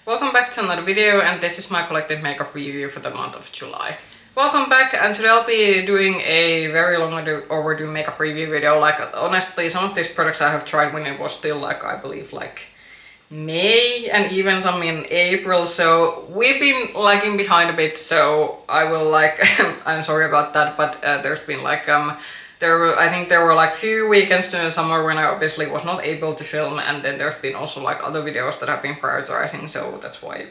Welcome back to another video, and this is my collective makeup review for the month of July. Welcome back, and today I'll be doing a very long overdue makeup review video. Like, honestly, some of these products I have tried when it was still like, I believe like May and even some in April, so we've been lagging behind a bit, so I will like I'm sorry about that, but there's been like I think there were like few weekends during the summer when I obviously was not able to film, and then there's been also like other videos that I've been prioritizing, so that's why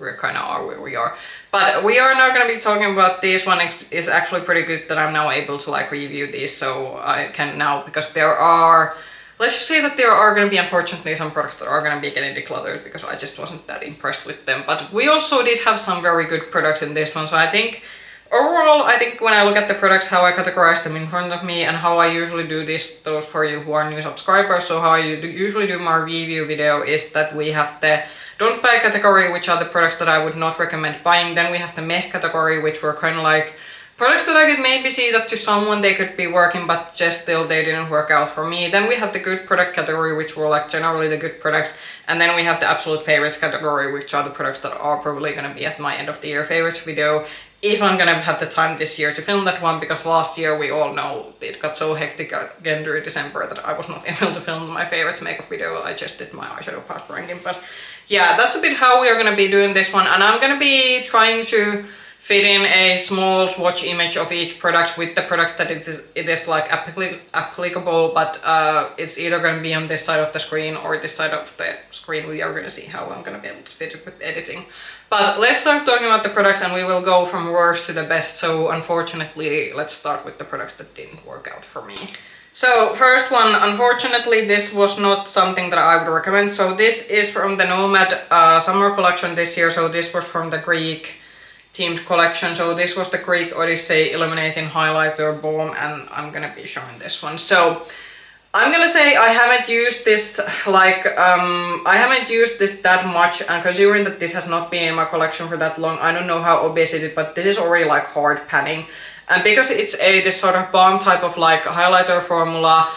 we kind of are where we are. But we are now going to be talking about this one. It's actually pretty good that I'm now able to like review these, so I can now, because there are, let's just say that there are going to be unfortunately some products that are going to be getting decluttered because I just wasn't that impressed with them. But we also did have some very good products in this one, so I think overall, I think when I look at the products, how I categorize them in front of me, and how I usually do this, those for you who are new subscribers, so how I usually do my review video is that we have the don't buy category, which are the products that I would not recommend buying. Then we have the meh category, which were kind of like products that I could maybe see that to someone they could be working, but just still they didn't work out for me. Then we have the good product category, which were like generally the good products. And then we have the absolute favorites category, which are the products that are probably going to be at my end of the year favorites video, if I'm gonna have the time this year to film that one, because last year we all know it got so hectic again during December that I was not able to film my favorites makeup video. I just did my eyeshadow palette ranking, but yeah, that's a bit how we are gonna be doing this one, and I'm gonna be trying to fit in a small swatch image of each product with the product that it is like applicable, but it's either going to be on this side of the screen or this side of the screen. We are going to see how I'm going to be able to fit it with editing. But let's start talking about the products, and we will go from worst to the best. So unfortunately, let's start with the products that didn't work out for me. So first one, unfortunately this was not something that I would recommend. So this is from the Nomad summer collection this year. So this was from the Greek themed collection. So this was the Greek Odyssey Illuminating Highlighter Balm, and I'm gonna be showing this one. So I'm gonna say I haven't used this like I haven't used this that much, and considering that this has not been in my collection for that long, I don't know how obvious it is, but this is already like hard panning. And because it's this sort of balm type of like highlighter formula,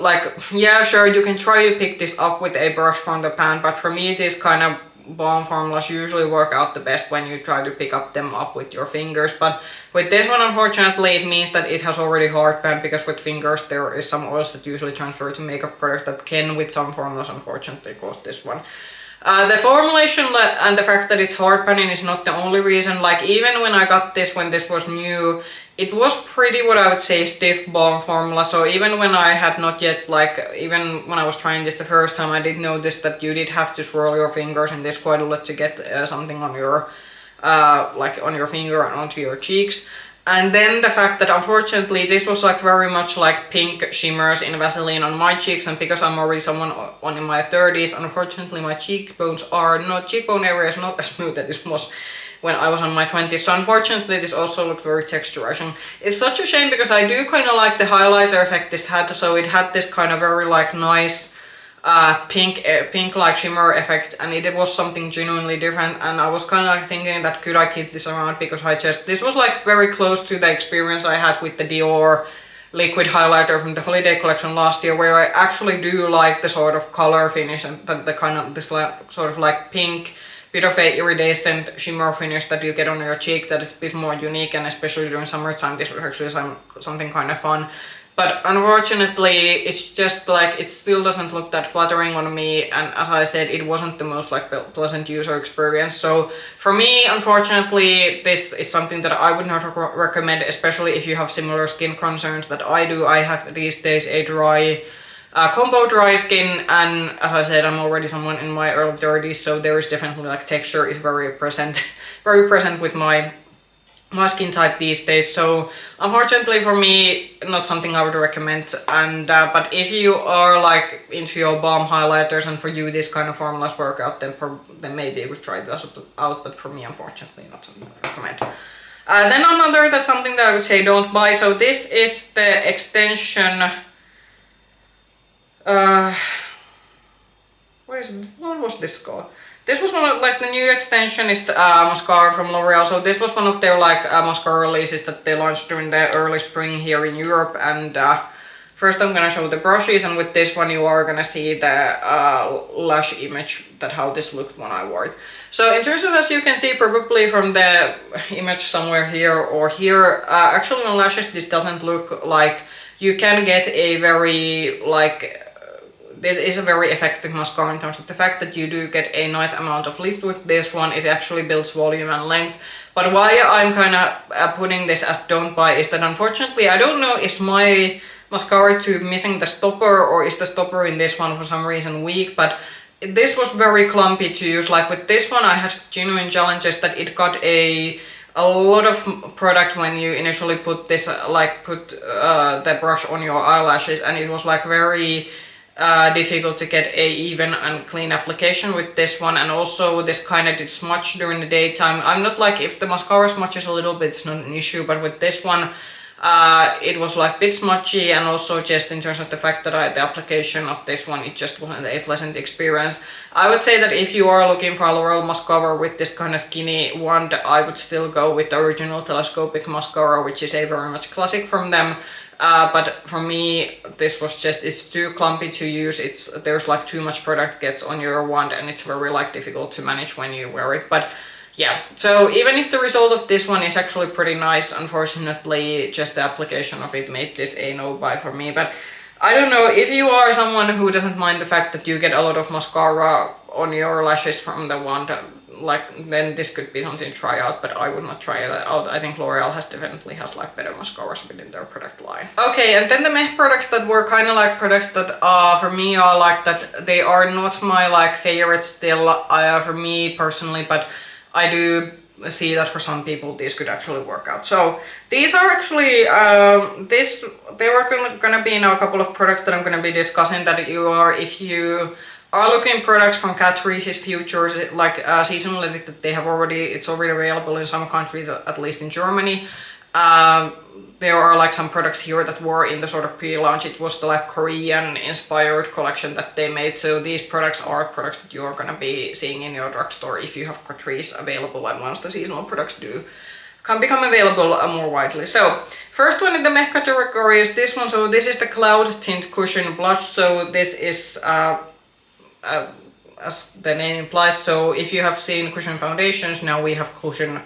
like yeah, sure, you can try to pick this up with a brush from the pan, but for me this kind of balm formulas usually work out the best when you try to pick them up with your fingers. But with this one, unfortunately, it means that it has already hard pan, because with fingers there is some oils that usually transfer to makeup products that can, with some formulas, unfortunately cause this one. The formulation and the fact that it's hard panning is not the only reason. Like, even when I got this, when this was new, it was pretty, what I would say, stiff balm formula. So even when I had not yet, like, even when I was trying this the first time, I did notice that you did have to swirl your fingers in this quite a lot to get something on your, like on your finger and onto your cheeks. And then the fact that unfortunately this was like very much like pink shimmers in Vaseline on my cheeks, and because I'm already someone in my 30s, unfortunately my cheekbone area is not as smooth as it was when I was on my 20s. So unfortunately this also looked very texturizing. It's such a shame, because I do kind of like the highlighter effect this had. So it had this kind of very like nice pink like shimmer effect, and it was something genuinely different. And I was kind of like thinking that could I keep this around, because this was like very close to the experience I had with the Dior liquid highlighter from the holiday collection last year, where I actually do like the sort of color finish and the kind of this like, sort of like pink, bit of a iridescent shimmer finish that you get on your cheek that is a bit more unique, and especially during summertime this was actually something kind of fun. But unfortunately, it's just like, it still doesn't look that flattering on me, and as I said, it wasn't the most like pleasant user experience. So for me, unfortunately, this is something that I would not recommend, especially if you have similar skin concerns that I do. I have these days a dry, combo dry skin, and as I said, I'm already someone in my early 30s, so there is definitely like texture is very present, very present with my skin type these days. So unfortunately for me, not something I would recommend. And but if you are like into your balm highlighters and for you this kind of formulas work out, then maybe you could try this out. But for me, unfortunately, not something I recommend. Then another, that's something that I would say don't buy. So this is the extension. What was this called? This was one of like the new Extensionist mascara from L'Oreal. So this was one of their like mascara releases that they launched during the early spring here in Europe, and first I'm gonna show the brushes, and with this one you are gonna see the lash image, that how this looked when I wore it. So in terms of, as you can see probably from the image somewhere here or here, actually on lashes this doesn't look like you can get a very like this is a very effective mascara in terms of the fact that you do get a nice amount of lift with this one. It actually builds volume and length. But why I'm kind of putting this as don't buy is that unfortunately I don't know, is my mascara tube missing the stopper, or is the stopper in this one for some reason weak, but this was very clumpy to use. Like with this one I had genuine challenges that it got a lot of product when you initially put this put the brush on your eyelashes, and it was like very difficult to get a even and clean application with this one. And also this kind of did smudge during the daytime. I'm not like, if the mascara smudges a little bit it's not an issue, but with this one it was like a bit smudgy, and also just in terms of the fact that the application of this one, it just wasn't a pleasant experience. I would say that if you are looking for a L'Oreal mascara with this kind of skinny wand, I would still go with the original Telescopic mascara, which is a very much classic from them. But for me, this was just, it's too clumpy to use. There's like too much product gets on your wand, and it's very like difficult to manage when you wear it. But yeah, so even if the result of this one is actually pretty nice, unfortunately just the application of it made this a no buy for me. But I don't know, if you are someone who doesn't mind the fact that you get a lot of mascara on your lashes from the wand, like, then this could be something to try out, but I would not try it out. I think L'Oreal definitely has like better mascaras within their product line. Okay, and then the meh products that were kind of like products that for me are like that they are not my like favorites still for me personally, but I do see that for some people these could actually work out. So these are actually there are gonna be now a couple of products that I'm gonna be discussing that if you are looking products from Catrice's Futures, like seasonally that they have it's already available in some countries, at least in Germany. There are like some products here that were in the sort of pre-launch. It was the like Korean inspired collection that they made. So these products are products that you're gonna be seeing in your drugstore if you have Catrice available, and once the seasonal products can become available more widely. So first one in the meh category is this one. So this is the Cloud Tint Cushion Blush. So this is as the name implies, so if you have seen cushion foundations, now we have cushion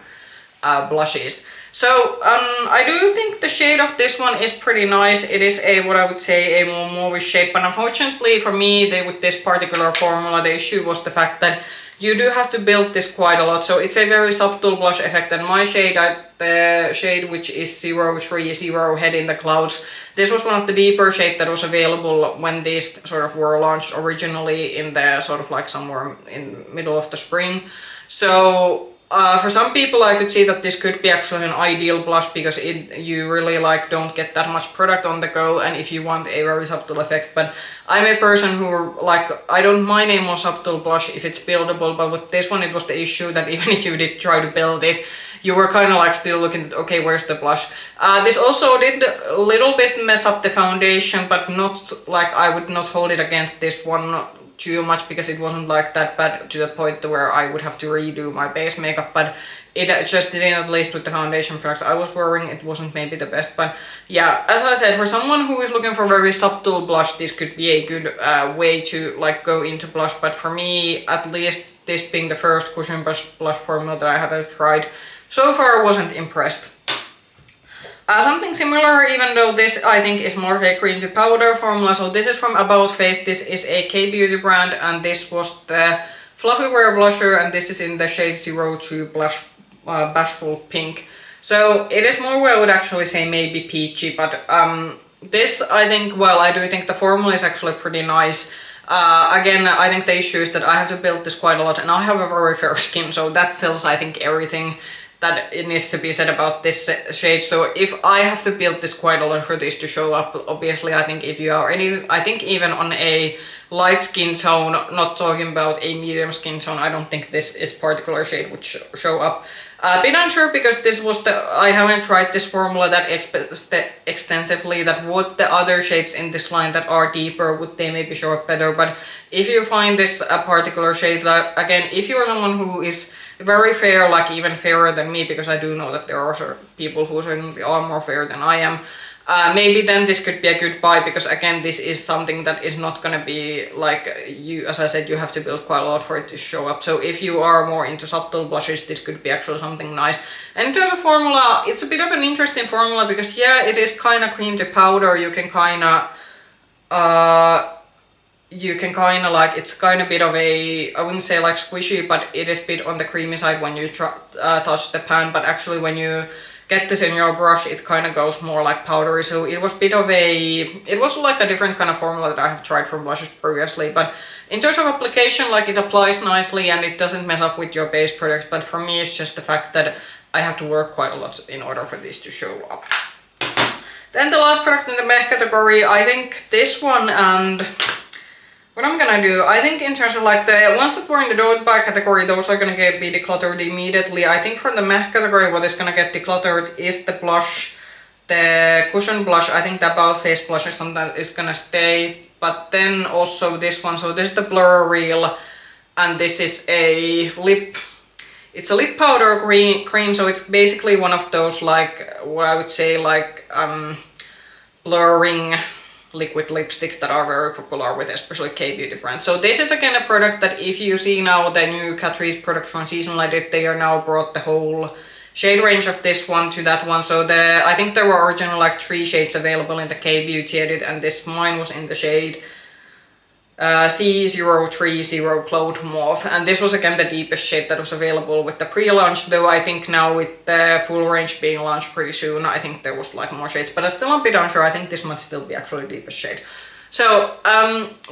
blushes. So I do think the shade of this one is pretty nice. It is what I would say a more mauve shade, but unfortunately for me with this particular formula the issue was the fact that you do have to build this quite a lot. So it's a very subtle blush effect, and my shade, the shade which is 030 Head in the Clouds, this was one of the deeper shades that was available when these sort of were launched originally in the sort of like somewhere in middle of the spring. So for some people I could see that this could be actually an ideal blush, because you really like don't get that much product on the go, and if you want a very subtle effect. But I'm a person who like, I don't mind a more subtle blush if it's buildable, but with this one it was the issue that even if you did try to build it, you were kind of like still looking at, okay, where's the blush? This also did a little bit mess up the foundation, but not like, I would not hold it against this one too much, because it wasn't like that bad to the point where I would have to redo my base makeup. But it just didn't, at least with the foundation products I was wearing, it wasn't maybe the best. But yeah, as I said, for someone who is looking for a very subtle blush, this could be a good way to like go into blush. But for me, at least this being the first cushion blush formula that I haven't tried so far, I wasn't impressed. Something similar, even though this I think is more of a cream to powder formula. So this is from About Face. This is a K-beauty brand, and this was the Fluffy Wear blusher, and this is in the shade 02 Blush Bashful Pink. So it is more what I would actually say maybe peachy, but this I think, well, I do think the formula is actually pretty nice. Again, I think the issue is that I have to build this quite a lot, and I have a very fair skin, so that tells I think everything that it needs to be said about this shade. So if I have to build this quite a lot for this to show up, obviously I think if you are I think even on a light skin tone, not talking about a medium skin tone, I don't think this is particular shade would show up. A bit unsure, because this was I haven't tried this formula that extensively, that would the other shades in this line that are deeper, would they maybe show up better. But if you find this a particular shade, again, if you're someone who is very fair, like even fairer than me, because I do know that there are people who certainly are more fair than I am, maybe then this could be a good buy, because again, this is something that is not gonna be like, you, as I said, you have to build quite a lot for it to show up. So if you are more into subtle blushes, this could be actually something nice. And in terms of formula, it's a bit of an interesting formula, because yeah, it is kind of cream to powder. You can kind of like, it's kind of bit of a, I wouldn't say like squishy, but it is a bit on the creamy side when you touch the pan, but actually when you get this in your brush, it kind of goes more like powdery. So it was a bit of a, it was like a different kind of formula that I have tried from blushes previously, but in terms of application, like, it applies nicely and it doesn't mess up with your base products, but for me it's just the fact that I have to work quite a lot in order for this to show up. Then the last product in the meh category, I think this one, and what I'm gonna do, I think in terms of like the ones that were in the don't buy category, those are gonna be decluttered immediately. I think for the meh category, what is gonna get decluttered is the blush, the cushion blush. I think the About Face blush is something that is gonna stay, but then also this one. So this is the Blur Real, and this is a lip, it's a lip powder cream, so it's basically one of those, like, what I would say, like blurring liquid lipsticks that are very popular with especially K-beauty brands. So this is again a product that, if you see now the new Catrice product from Season Lighted, they are now brought the whole shade range of this one to that one. So I think there were originally like 3 shades available in the K-beauty edit, and mine was in the shade C030 Cloud Mauve, and this was again the deepest shade that was available with the pre-launch, though I think now with the full range being launched pretty soon, I think there was like more shades, but I'm still a bit unsure. I think this might still be actually the deepest shade. So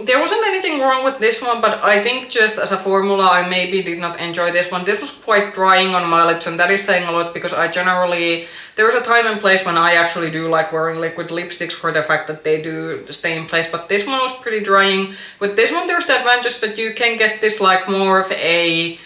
there wasn't anything wrong with this one, but I think just as a formula, I maybe did not enjoy this one. This was quite drying on my lips, and that is saying a lot, because I generally, there's a time and place when I actually do like wearing liquid lipsticks for the fact that they do stay in place, but this one was pretty drying. With this one, there's the advantage that you can get this like more of a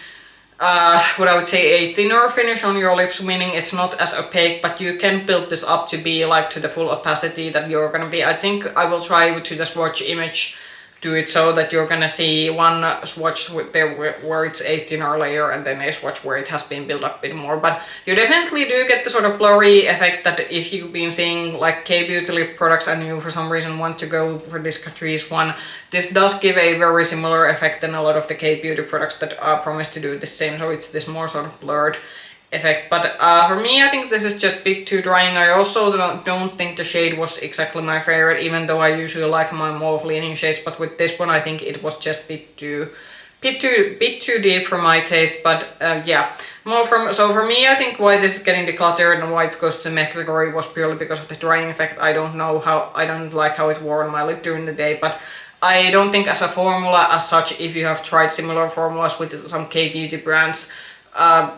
what I would say a thinner finish on your lips, meaning it's not as opaque, but you can build this up to be like to the full opacity that you're gonna be. I think I will try to the swatch image, do it so that you're gonna see one swatch with where it's a thinner layer, and then a swatch where it has been built up a bit more. But you definitely do get the sort of blurry effect that if you've been seeing like K-beauty lip products and you for some reason want to go for this Catrice one, this does give a very similar effect than a lot of the K-beauty products that promise to do the same. So it's this more sort of blurred effect, but for me, I think this is just a bit too drying. I also don't think the shade was exactly my favorite, even though I usually like my mauve leaning shades, but with this one I think it was just a bit too deep for my taste. But yeah, so for me, I think why this is getting decluttered and why it goes to the meh category was purely because of the drying effect. I don't like how it wore on my lip during the day, but I don't think as a formula as such, if you have tried similar formulas with some K-beauty brands,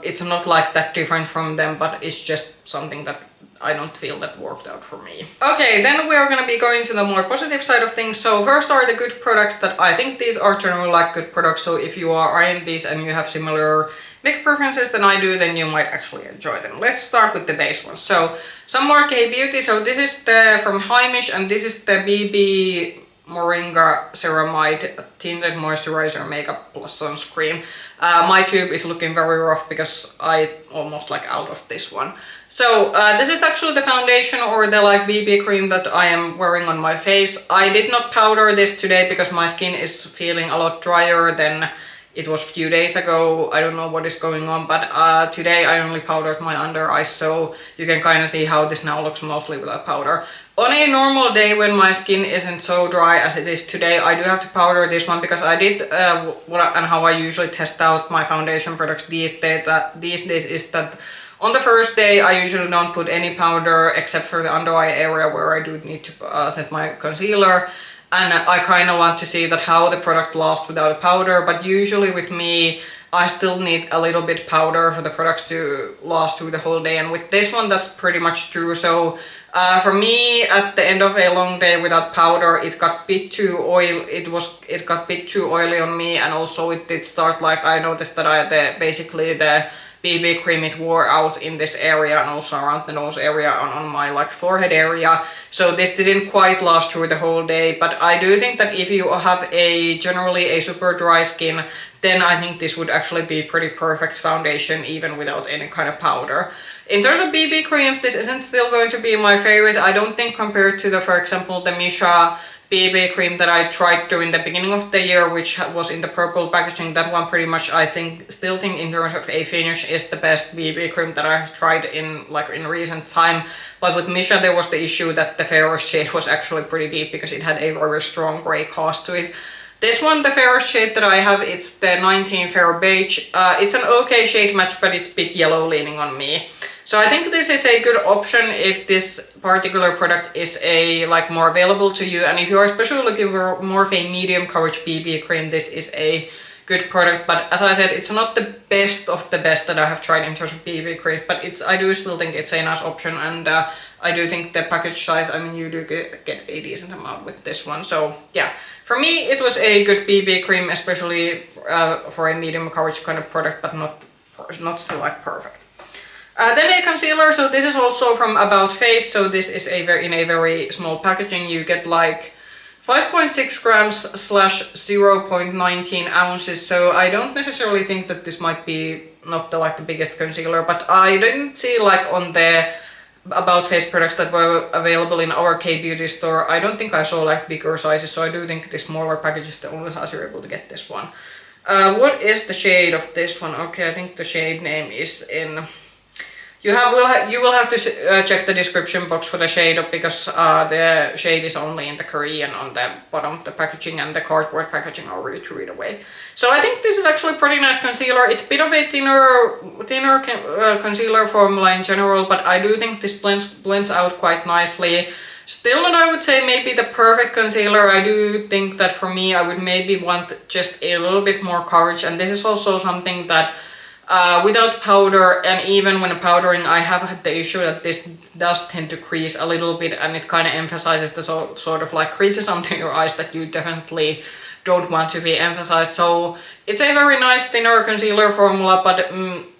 it's not like that different from them, but it's just something that I don't feel that worked out for me. Okay, then we're gonna be going to the more positive side of things. So first are the good products that I think these are generally like good products. So if you are eyeing these and you have similar makeup preferences than I do, then you might actually enjoy them. Let's start with the base ones. So some more K-beauty. So this is from Heimish, and this is the BB Moringa Ceramide Tinted Moisturizer Makeup Plus Sunscreen. My tube is looking very rough because I almost like out of this one. So this is actually the foundation or the like BB cream that I am wearing on my face. I did not powder this today because my skin is feeling a lot drier than it was a few days ago. I don't know what is going on, but today I only powdered my under eyes, so you can kind of see how this now looks mostly without powder. On a normal day when my skin isn't so dry as it is today, I do have to powder this one because I did and how I usually test out my foundation products these days is that on the first day I usually don't put any powder except for the under eye area where I do need to set my concealer. And I kind of want to see that how the product lasts without a powder, but usually with me, I still need a little bit powder for the products to last through the whole day. And with this one, that's pretty much true. So for me, at the end of a long day without powder, it got a bit too oily. It got a bit too oily on me, and also it did start like I noticed that basically the BB cream, it wore out in this area and also around the nose area and on my like forehead area. So this didn't quite last through the whole day, but I do think that if you have generally a super dry skin, then I think this would actually be pretty perfect foundation even without any kind of powder. In terms of BB creams, this isn't still going to be my favorite. I don't think compared to the, for example, the Missha BB cream that I tried during the beginning of the year, which was in the purple packaging, that one pretty much I still think in terms of a finish is the best BB cream that I have tried in recent time. But with Missha there was the issue that the fairest shade was actually pretty deep because it had a very strong gray cast to it. This one, the fairest shade that I have, it's the 19 Fair Beige. It's an okay shade match, but it's a bit yellow leaning on me. So I think this is a good option if this particular product is more available to you, and if you are especially looking for more of a medium coverage BB cream, this is a good product. But as I said, it's not the best of the best that I have tried in terms of BB creams, but I do still think it's a nice option, and I do think the package size, I mean, you do get a decent amount with this one. So yeah, for me it was a good BB cream, especially for a medium coverage kind of product, but not still like perfect. Then a concealer, so this is also from About Face, so this is in a very small packaging. You get like 5.6 grams / 0.19 ounces, so I don't necessarily think that this might be not the biggest concealer, but I didn't see on the About Face products that were available in our K-beauty store, I don't think I saw bigger sizes, so I do think the smaller package is the only size you're able to get this one. What is the shade of this one? Okay, I think the shade name is in... You will have to check the description box for the shade because the shade is only in the Korean on the bottom of the packaging, and the cardboard packaging are really to read away. So I think this is actually pretty nice concealer. It's a bit of a thinner concealer formula in general, but I do think this blends out quite nicely. Still not, I would say, maybe the perfect concealer. I do think that for me I would maybe want just a little bit more coverage, and this is also something that without powder, and even when powdering, I have had the issue that this does tend to crease a little bit, and it kind of emphasizes the sort of creases onto your eyes that you definitely don't want to be emphasized. So it's a very nice thinner concealer formula, but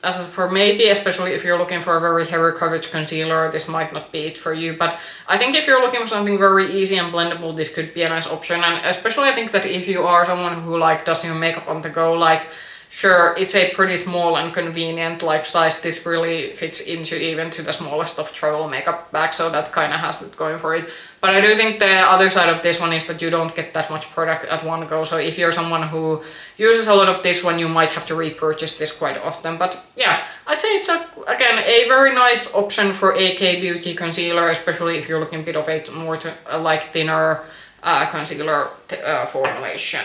as for maybe, especially if you're looking for a very heavy coverage concealer, this might not be it for you. But I think if you're looking for something very easy and blendable, this could be a nice option. And especially I think that if you are someone who does your makeup on the go, sure, it's a pretty small and convenient size. This really fits into even to the smallest of travel makeup bags, so that kind of has it going for it. But I do think the other side of this one is that you don't get that much product at one go. So if you're someone who uses a lot of this one, you might have to repurchase this quite often. But yeah, I'd say it's again a very nice option for a K-beauty concealer, especially if you're looking a bit of a more thinner concealer formulation.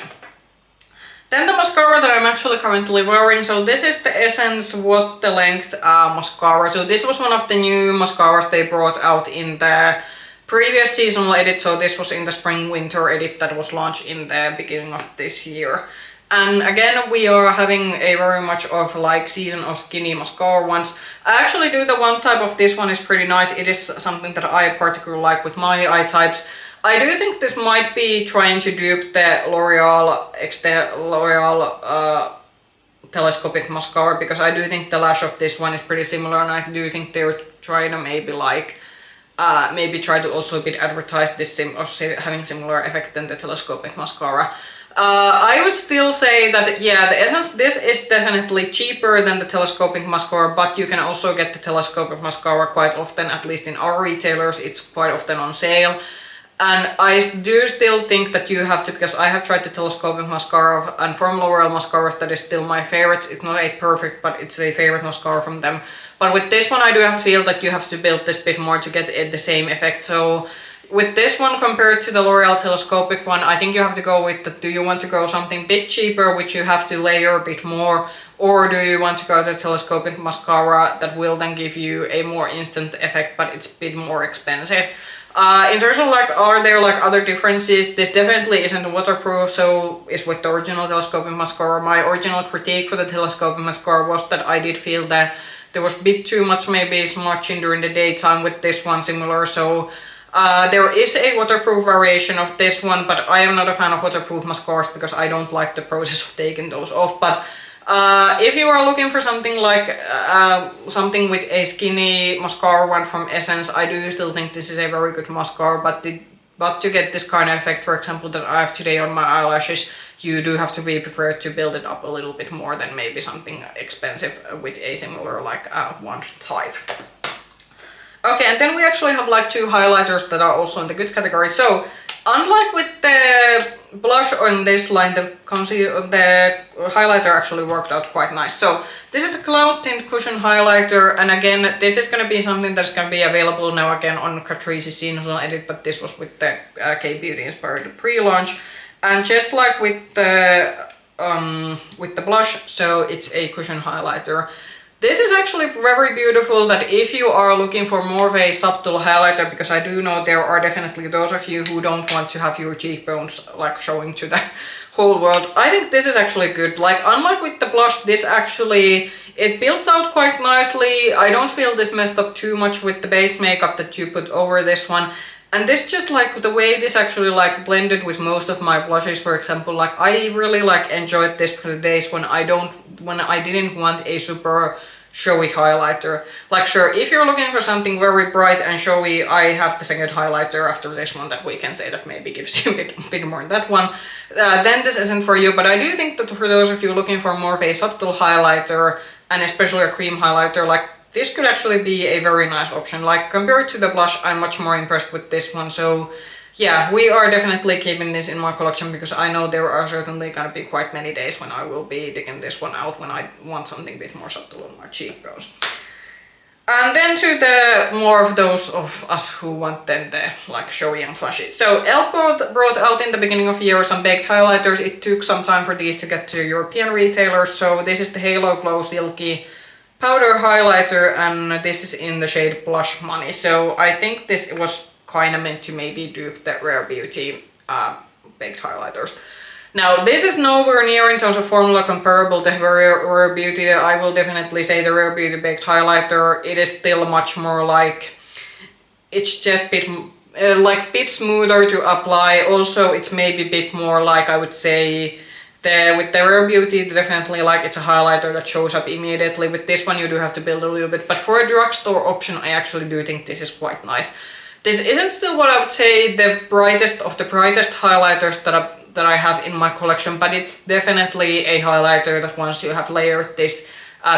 Then the mascara that I'm actually currently wearing, so this is the Essence What the Length mascara. So this was one of the new mascaras they brought out in the previous seasonal edit, so this was in the spring-winter edit that was launched in the beginning of this year. And again, we are having a very much of season of skinny mascara ones. I actually do the one type of this one is pretty nice. It is something that I particularly like with my eye types. I do think this might be trying to dupe the L'Oreal Telescopic mascara, because I do think the lash of this one is pretty similar, and I do think they're trying to maybe try to also a bit advertise this having similar effect than the Telescopic mascara. I would still say that yeah, the Essence, this is definitely cheaper than the Telescopic mascara, but you can also get the Telescopic mascara quite often, at least in our retailers, it's quite often on sale. And I do still think that you have to, because I have tried the Telescopic mascara, and from L'Oreal mascaras that is still my favorite. It's not a perfect, but it's a favorite mascara from them. But with this one I do have to feel that you have to build this bit more to get the same effect. So with this one compared to the L'Oreal Telescopic one, I think you have to go with do you want to go something a bit cheaper, which you have to layer a bit more, or do you want to go to the Telescopic mascara that will then give you a more instant effect, but it's a bit more expensive. In terms of are there other differences, this definitely isn't waterproof, so is with the original Telescopic mascara. My original critique for the Telescopic mascara was that I did feel that there was a bit too much maybe smudging during the daytime. With this one similar, so there is a waterproof variation of this one, but I am not a fan of waterproof mascaras because I don't like the process of taking those off. But If you are looking for something like something with a skinny mascara one from Essence, I do still think this is a very good mascara, but to get this kind of effect, for example, that I have today on my eyelashes, you do have to be prepared to build it up a little bit more than maybe something expensive with a similar like wand type. Okay, and then we actually have like two highlighters that are also in the good category. So unlike with the blush on this line, the highlighter actually worked out quite nice. So this is the Cloud Tint Cushion Highlighter, and again, this is going to be something that's going to be available now again on Catrice's seasonal edit, but this was with the K-Beauty inspired pre-launch. And just like with the blush, so it's a cushion highlighter. This is actually very beautiful that if you are looking for more of a subtle highlighter, because I do know there are definitely those of you who don't want to have your cheekbones like showing to the whole world. I think this is actually good. Like unlike with the blush, this actually, it builds out quite nicely. I don't feel this messed up too much with the base makeup that you put over this one. And this just like the way this actually like blended with most of my blushes, for example, like I really like enjoyed this for the days when I didn't want a super showy highlighter. Like sure, if you're looking for something very bright and showy, I have the second highlighter after this one that we can say that maybe gives you a bit more than that one. Then this isn't for you, but I do think that for those of you looking for more of a subtle highlighter, and especially a cream highlighter, like this could actually be a very nice option. Like compared to the blush, I'm much more impressed with this one. So yeah, we are definitely keeping this in my collection because I know there are certainly gonna be quite many days when I will be digging this one out when I want something a bit more subtle on my cheekbones. And then to the more of those of us who want then the like showy and flashy. So e.l.f. brought out in the beginning of the year some baked highlighters. It took some time for these to get to European retailers. So this is the Halo Glow Silky powder highlighter, and this is in the shade Blush Money. So I think this was kind of meant to maybe dupe the Rare Beauty baked highlighters. Now this is nowhere near in terms of formula comparable to Rare Beauty. I will definitely say the Rare Beauty baked highlighter, it is still much more like, it's just bit smoother to apply. Also it's maybe a bit more like, I would say, with the Rare Beauty, definitely like it's a highlighter that shows up immediately. With this one you do have to build a little bit, but for a drugstore option I actually do think this is quite nice. This isn't still what I would say the brightest of the brightest highlighters that I have in my collection, but it's definitely a highlighter that once you have layered this,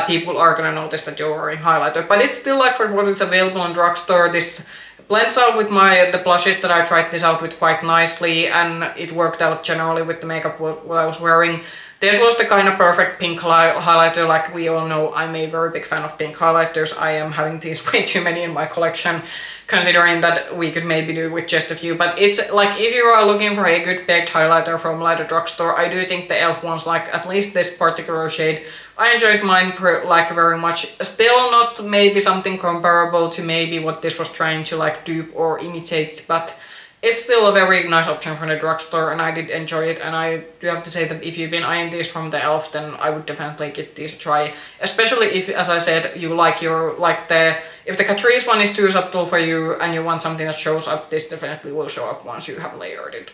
people are gonna notice that you're wearing highlighter. But it's still like for what is available in drugstore, this blends out with the blushes that I tried this out with quite nicely, and it worked out generally with the makeup what I was wearing. This was the kind of perfect pink highlighter. Like we all know, I'm a very big fan of pink highlighters. I am having these way too many in my collection, considering that we could maybe do with just a few. But it's like if you are looking for a good baked highlighter from like a drugstore, I do think the e.l.f. ones, like at least this particular shade, I enjoyed mine like very much. Still not maybe something comparable to maybe what this was trying to like dupe or imitate, but it's still a very nice option from the drugstore, and I did enjoy it. And I do have to say that if you've been eyeing these from the e.l.f., then I would definitely give these a try. Especially if, as I said, you like if the Catrice one is too subtle for you and you want something that shows up, this definitely will show up once you have layered it.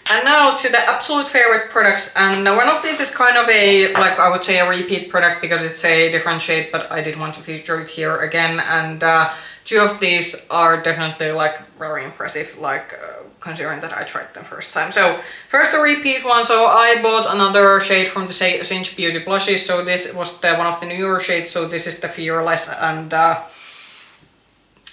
And now to the absolute favorite products, and one of these is kind of a, like I would say a repeat product because it's a different shade, but I did want to feature it here again, and two of these are definitely like very impressive, like considering that I tried them first time. So first the repeat one, so I bought another shade from the SiNGE Beauty Blushes, so this was one of the newer shades, so this is the Fearless, and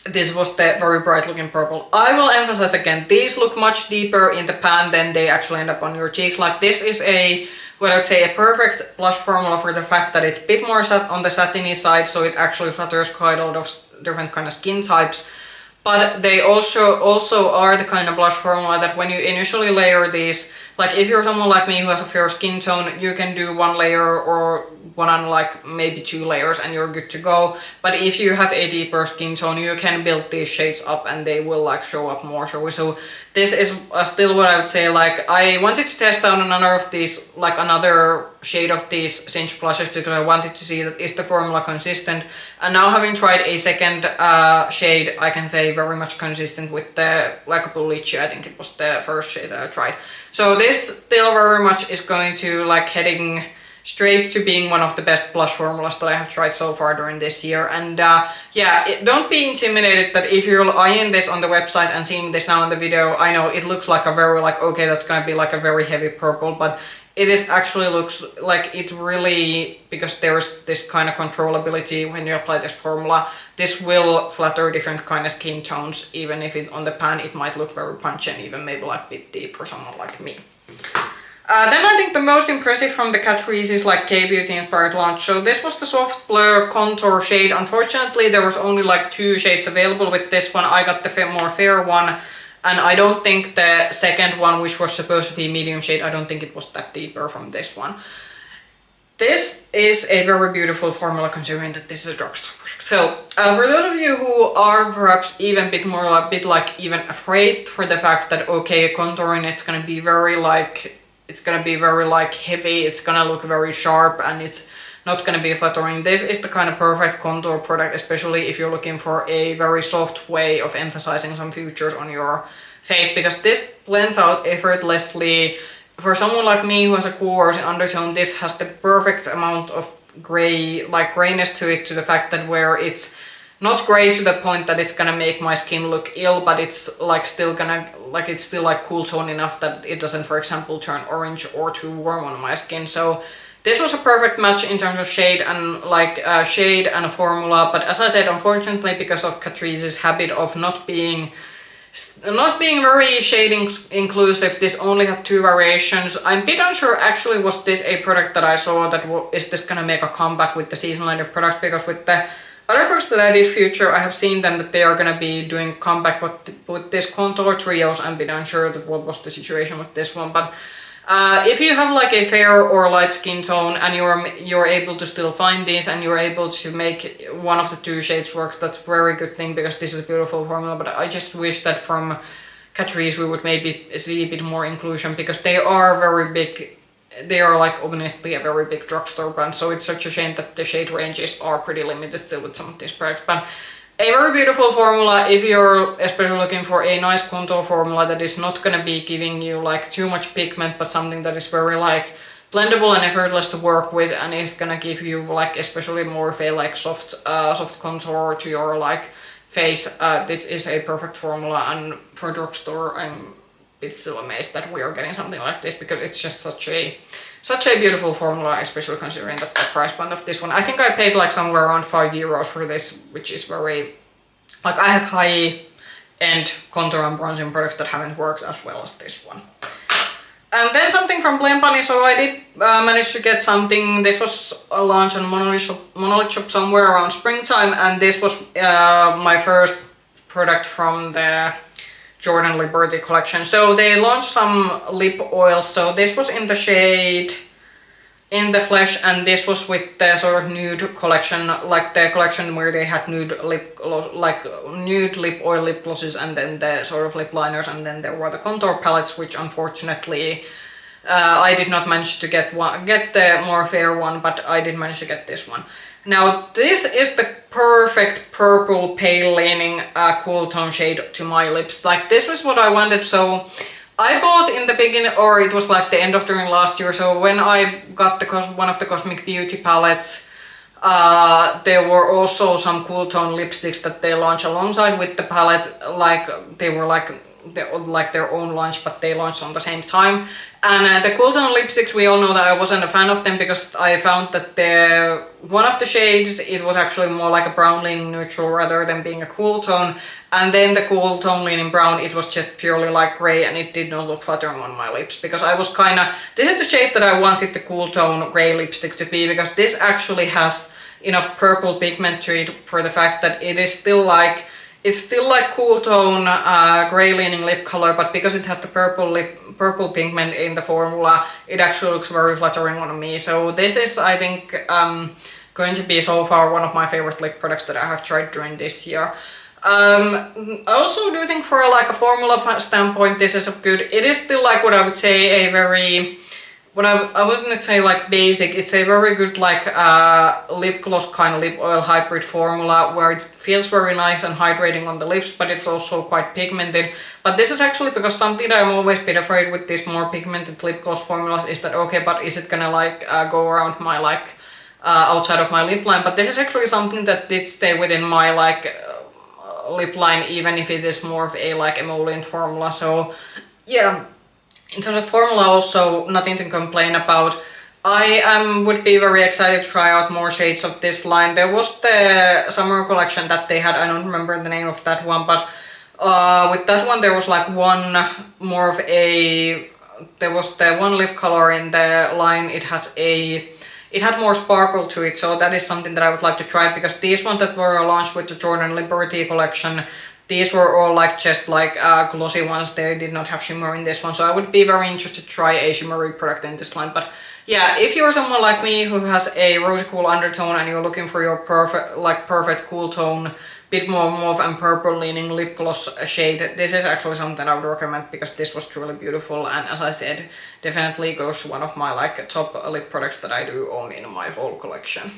this was the very bright looking purple. I will emphasize again, these look much deeper in the pan than they actually end up on your cheeks. Like this is what I would say a perfect blush formula for the fact that it's a bit more on the satiny side, so it actually flatters quite a lot of different kind of skin types. But they also are the kind of blush formula that when you initially layer these, like if you're someone like me who has a fair skin tone, you can do one layer or one like maybe two layers and you're good to go. But if you have a deeper skin tone, you can build these shades up and they will like show up more showy. So this is still what I would say, like I wanted to test out another shade of these SiNGE blushes because I wanted to see that is the formula consistent. And now having tried a second shade, I can say very much consistent with the Likeable Lychee. I think it was the first shade that I tried. So this still very much is going to like heading straight to being one of the best blush formulas that I have tried so far during this year. And yeah, don't be intimidated that if you're eyeing this on the website and seeing this now in the video, I know it looks like a very like, okay, that's gonna be like a very heavy purple, but it is actually looks like it really, because there's this kind of controllability when you apply this formula, this will flatter different kind of skin tones, even if it on the pan it might look very punchy and even maybe like a bit deep for someone like me. Then I think the most impressive from the Catrice is like K-Beauty inspired launch. So this was the soft blur contour shade. Unfortunately, there was only like 2 shades available with this one. I got the more fair one. And I don't think the second one, which was supposed to be medium shade, I don't think it was that deeper from this one. This is a very beautiful formula considering that this is a drugstore product. So for those of you who are perhaps even a bit more, a bit like even afraid for the fact that, okay, contouring, it's gonna be very like heavy, it's gonna look very sharp, and it's not gonna be flattering. This is the kind of perfect contour product, especially if you're looking for a very soft way of emphasizing some features on your face, because this blends out effortlessly. For someone like me who has a coarse undertone, this has the perfect amount of gray, like grayness to it, to the fact that where it's not gray to the point that it's gonna make my skin look ill, but it's like still gonna, like it's still like cool tone enough that it doesn't, for example, turn orange or too warm on my skin. So this was a perfect match in terms of shade and like shade and a formula, but as I said, unfortunately, because of Catrice's habit of not being very shade inclusive, this only had 2 variations. I'm a bit unsure actually, was this a product that I saw that is this gonna make a comeback with the seasonal product, because with the other products that I did feature, I have seen them that they are gonna be doing comeback with this contour trios. I'm a bit unsure that what was the situation with this one, but if you have like a fair or light skin tone and you're able to still find these and you're able to make one of the 2 shades work, that's a very good thing, because this is a beautiful formula. But I just wish that from Catrice we would maybe see a bit more inclusion, because they are very big. They are like honestly a very big drugstore brand, so it's such a shame that the shade ranges are pretty limited still with some of these products. But a very beautiful formula if you're especially looking for a nice contour formula that is not gonna be giving you like too much pigment, but something that is very like blendable and effortless to work with, and is gonna give you like especially more of a like soft contour to your like face. This is a perfect formula, and for drugstore I'm a bit still amazed that we are getting something like this, because it's just such a beautiful formula, especially considering that the price point of this one. I think I paid like somewhere around €5 for this, which is very, like, I have high-end contour and bronzing products that haven't worked as well as this one. And then something from Blame Bunny. So I did manage to get something. This was a launch on Monolith Shop somewhere around springtime, and this was my first product from the Jordan Liberty collection. So they launched some lip oils. So this was in the shade In the Flesh, and this was with the sort of nude collection, like the collection where they had nude lip gloss, like nude lip oil lip glosses, and then the sort of lip liners, and then there were the contour palettes, which unfortunately I did not manage to get the more fair one, but I did manage to get this one. Now this is the perfect purple pale leaning cool tone shade to my lips. Like, this was what I wanted. So I bought in the beginning, or it was like the end of during last year, so when I got one of the Cosmic Beauty palettes, there were also some cool tone lipsticks that they launched alongside with the palette. Like, they were like their own launch, but they launched on the same time. And the cool tone lipsticks, we all know that I wasn't a fan of them, because I found that one of the shades, it was actually more like a brown leaning neutral rather than being a cool tone. And then the cool tone leaning brown, it was just purely like grey, and it did not look flattering on my lips, because I was this is the shade that I wanted the cool tone grey lipstick to be, because this actually has enough purple pigment to it for the fact that it is still like, it's still like cool tone grey leaning lip color, but because it has the purple pigment in the formula, it actually looks very flattering on me. So this is, I think, going to be so far one of my favorite lip products that I have tried during this year. I also do think for like a formula standpoint, this is a good, it is still like what I would say a very what I wouldn't say like basic, it's a very good like lip gloss kind of lip oil hybrid formula where it feels very nice and hydrating on the lips, but it's also quite pigmented. But this is actually because something that I'm always been afraid with these more pigmented lip gloss formulas is that, okay, but is it gonna like go around my like outside of my lip line? But this is actually something that did stay within my like lip line, even if it is more of a like emollient formula. So yeah, in terms of formula also nothing to complain about. I would be very excited to try out more shades of this line. There was the summer collection that they had, I don't remember the name of that one, but with that one there was like one more of a, there was the one lip color in the line, it had more sparkle to it, so that is something that I would like to try, because these ones that were launched with the Jordan Liberty collection, these were all like just like glossy ones. They did not have shimmer in this one, so I would be very interested to try a shimmery product in this line. But yeah, if you're someone like me who has a rosy cool undertone and you're looking for your perfect cool tone, bit more mauve and purple leaning lip gloss shade, this is actually something I would recommend, because this was truly beautiful, and as I said, definitely goes to one of my like top lip products that I do own in my whole collection.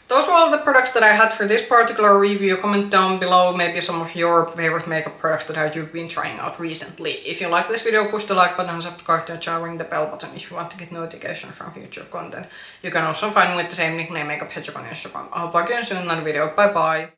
Those were all the products that I had for this particular review. Comment down below maybe some of your favorite makeup products that you've been trying out recently. If you like this video, push the like button and subscribe to the channel, ring the bell button if you want to get notification from future content. You can also find me with the same nickname, Makeup Hedgehog on Instagram. I hope I see you in another video. Bye bye!